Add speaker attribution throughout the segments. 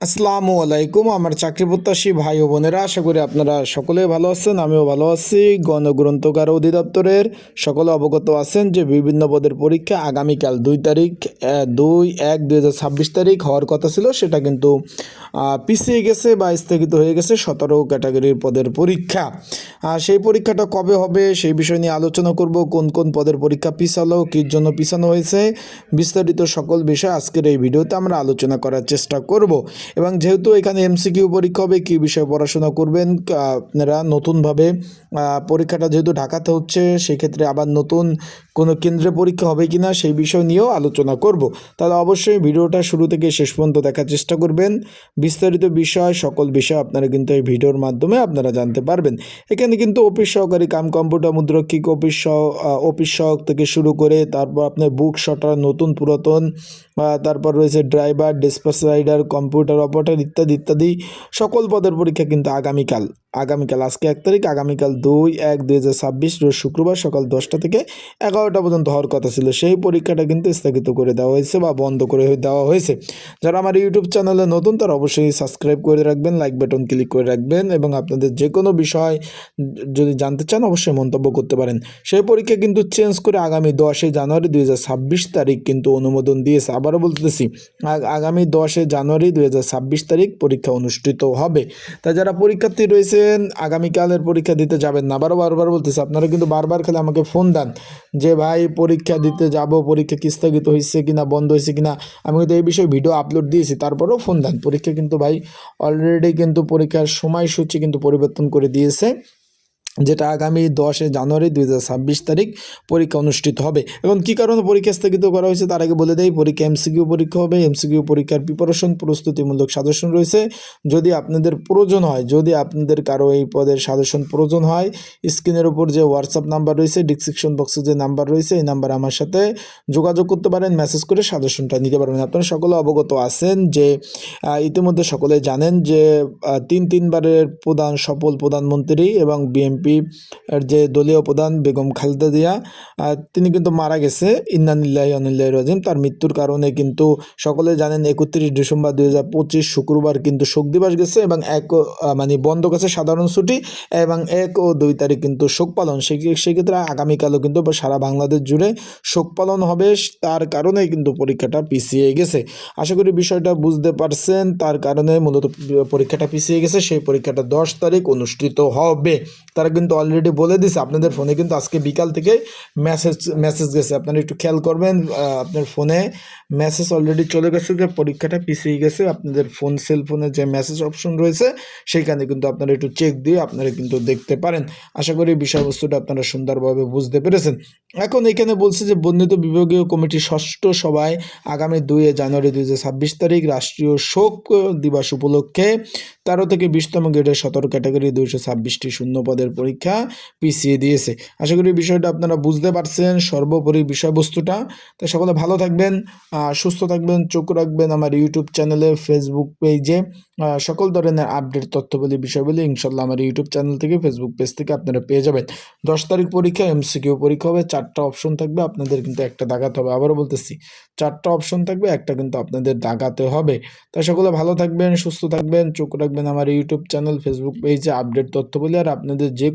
Speaker 1: আসসালামু আলাইকুম আমার চাকরি প্রত্যাশী ভাই ও বোনেরা, আশা করি আপনারা সকলে ভালো আছেন। আমিও ভালো আছি। গণগ্রন্থকার অধিদপ্তরের সকলে অবগত আছেন যে বিভিন্ন পদের পরীক্ষা আগামীকাল 2/1/2026 হওয়ার কথা ছিল, সেটা কিন্তু পিছিয়ে গেছে বা স্থগিত হয়ে গেছে। 17 ক্যাটাগরির পদের পরীক্ষা, সেই পরীক্ষাটা কবে হবে সেই বিষয় নিয়ে আলোচনা করব। কোন কোন পদের পরীক্ষা পিছালো, কির জন্য পিছানো হয়েছে, বিস্তারিত সকল বিষয় আজকের এই ভিডিওতে আমরা আলোচনা করার চেষ্টা করব। এবং যেহেতু এখানে এমসিকিউ পরীক্ষা হবে, কী বিষয়ে পড়াশোনা করবেন আপনারা, নতুনভাবে পরীক্ষাটা যেহেতু ঢাকাতে হচ্ছে, সেক্ষেত্রে আবার নতুন কোনো কেন্দ্রে পরীক্ষা হবে কি না সেই বিষয় নিয়েও আলোচনা করব। তাহলে অবশ্যই ভিডিওটা শুরু থেকে শেষ পর্যন্ত দেখার চেষ্টা করবেন। বিস্তারিত বিষয়, সকল বিষয় আপনারা কিন্তু এই ভিডিওর মাধ্যমে আপনারা জানতে পারবেন। এখানে কিন্তু অফিস সহকারী কম্পিউটার মুদ্রক্ষিক অফিস সহক থেকে শুরু করে, তারপর আপনার বুক শটার, নতুন পুরাতন, তারপর রয়েছে driver, dispatch rider, computer operator ইত্যাদি ইত্যাদি সকল পদের পরীক্ষা কিন্তু আগামীকাল আজকে 1 তারিখ, আগামীকাল 2/1/2026 রোজ শুক্রবার সকাল 10টা থেকে 11টা পর্যন্ত হওয়ার কথা ছিল। সেই পরীক্ষাটা কিন্তু স্থগিত করে দেওয়া হয়েছে বা বন্ধ করে দেওয়া হয়েছে। যারা আমার ইউটিউব চ্যানেলে নতুন তারা অবশ্যই সাবস্ক্রাইব করে রাখবেন, লাইক বাটন ক্লিক করে রাখবেন, এবং আপনাদের যে কোনো বিষয় যদি জানতে চান অবশ্যই মন্তব্য করতে পারেন। সেই পরীক্ষা কিন্তু চেঞ্জ করে আগামী 10 জানুয়ারি 2026 তারিখ কিন্তু অনুমোদন দিয়েছে। আবারও বলতেছি, আগামী 10 জানুয়ারি 2026 তারিখ পরীক্ষা অনুষ্ঠিত হবে। তাই যারা পরীক্ষার্থী রয়েছেন আগামীকালের পরীক্ষা দিতে যাবেন না, বারবার বলতেছি, আপনারা কিন্তু বারবার খালি আমাকে ফোন দেন যে ভাই পরীক্ষা দিতে যাব, পরীক্ষা কি স্থগিত হয়েছে কিনা, বন্ধ হয়েছে কিনা। আমি কিন্তু এই বিষয়ে ভিডিও আপলোড দিয়েছি, তারপরেও ফোন দেন। পরীক্ষা কিন্তু ভাই অলরেডি কিন্তু পরীক্ষার সময়সূচি কিন্তু পরিবর্তন করে দিয়েছে, যেটা আগামী 10 জানুয়ারি 2026 তারিখ পরীক্ষা অনুষ্ঠিত হবে। এবং কী কারণে পরীক্ষা স্থগিত করা হয়েছে তার আগে বলে দেয়, পরীক্ষা এমসিকিউ পরীক্ষা হবে। এমসিকিউ পরীক্ষার প্রিপারেশন, প্রস্তুতিমূলক সাজেশন রয়েছে। যদি আপনাদের প্রয়োজন হয়, যদি আপনাদের কারো এই পদের সাজেশন প্রয়োজন হয়, স্ক্রিনের উপর যে হোয়াটসঅ্যাপ নাম্বার রয়েছে, ডিসক্রিপশন বক্সে যে নাম্বার রয়েছে, এই নাম্বারে আমার সাথে যোগাযোগ করতে পারেন, মেসেজ করে সাজেশনটা নিতে পারবেন। আপনারা সকলে অবগত আছেন যে ইতিমধ্যে সকলে জানেন যে তিনবারের সফল প্রধানমন্ত্রী এবং বিএনপি এর যে দলীয় প্রধান বেগম খালেদা জিয়া, তিনি কিন্তু মারা গেছে। ইন্না লিল্লাহি ওয়া ইন্না ইলাইহি রাজিউন। তার মৃত্যুর কারণে কিন্তু সকলে জানেন 31 ডিসেম্বর 2025 শুক্রবার কিন্তু শোক দিবস গেছে, এবং বন্ধ গেছে সাধারণ ছুটি, এবং 1 ও 2 তারিখ কিন্তু শোক পালন। সেক্ষেত্রে আগামীকালও কিন্তু সারা বাংলাদেশ জুড়ে শোক পালন হবে। তার কারণে কিন্তু পরীক্ষাটা পিছিয়ে গেছে। আশা করি বিষয়টা বুঝতে পারছেন। তার কারণে মূলত পরীক্ষাটা পিছিয়ে গেছে। সেই পরীক্ষাটা 10 তারিখ অনুষ্ঠিত হবে। তারা কিন্তু অলরেডি বলে দিছে। আপনাদের ফোনে কিন্তু আজকে বিকাল থেকে মেসেজ গেছে, আপনারা একটু খেয়াল করবেন। আপনার ফোনে মেসেজ অলরেডি চলে গেছে যে পরীক্ষাটা পিছিয়ে গেছে। আপনাদের সেলফোনে যে মেসেজ অপশন রয়েছে সেইখানে কিন্তু আপনারা একটু চেক দিয়ে আপনারা কিন্তু দেখতে পারেন। আশা করি বিষয়বস্তুটা আপনারা সুন্দরভাবে বুঝতে পেরেছেন। এখন এখানে বলছে যে বর্ণিত বিভাগীয় কমিটির 6ষ্ঠ সভায় আগামী 2 জানুয়ারি 2026 তারিখ রাষ্ট্রীয় শোক দিবস উপলক্ষে 13 থেকে 20তম গ্রেডের 17 ক্যাটাগরি 226টি শূন্য পদের পরীক্ষা পিছিয়ে দিয়েছে। আশা করি বিষয়টা আপনারা বুঝতে পারছেন, সর্বোপরি বিষয়বস্তুটা। তাই সকলে ভালো থাকবেন, সুস্থ থাকবেন, চোখ রাখবেন আমার ইউটিউব চ্যানেলে, ফেসবুক পেজে সকল ধরনের আপডেট তথ্যবলী বিষয়বলী ইনশাল্লাহ আমার ইউটিউব চ্যানেল থেকে, ফেসবুক পেজ থেকে আপনারা পেয়ে যাবেন। 10 তারিখ পরীক্ষা এমসিকিউ পরীক্ষা হবে। 4টা অপশন থাকবে, আপনাদের কিন্তু একটা দাগাতে হবে। আবারও বলতেছি, 4টা অপশন থাকবে, একটা কিন্তু আপনাদের দাগাতে হবে। তাই সকলে ভালো থাকবেন, সুস্থ থাকবেন, চোখ রাখবেন আমার ইউটিউব চ্যানেল, ফেসবুক পেজে আপডেট তথ্যবলী। আর আপনাদের যে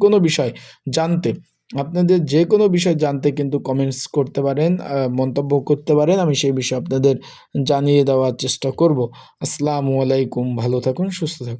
Speaker 1: কোনো বিষয় জানতে কিন্তু কমেন্টস করতে পারেন, মন্তব্য করতে পারেন। আমি সেই বিষয়ে আপনাদের জানিয়ে দেওয়ার চেষ্টা করব। আসসালামু আলাইকুম, ভালো থাকুন, সুস্থ থাকুন।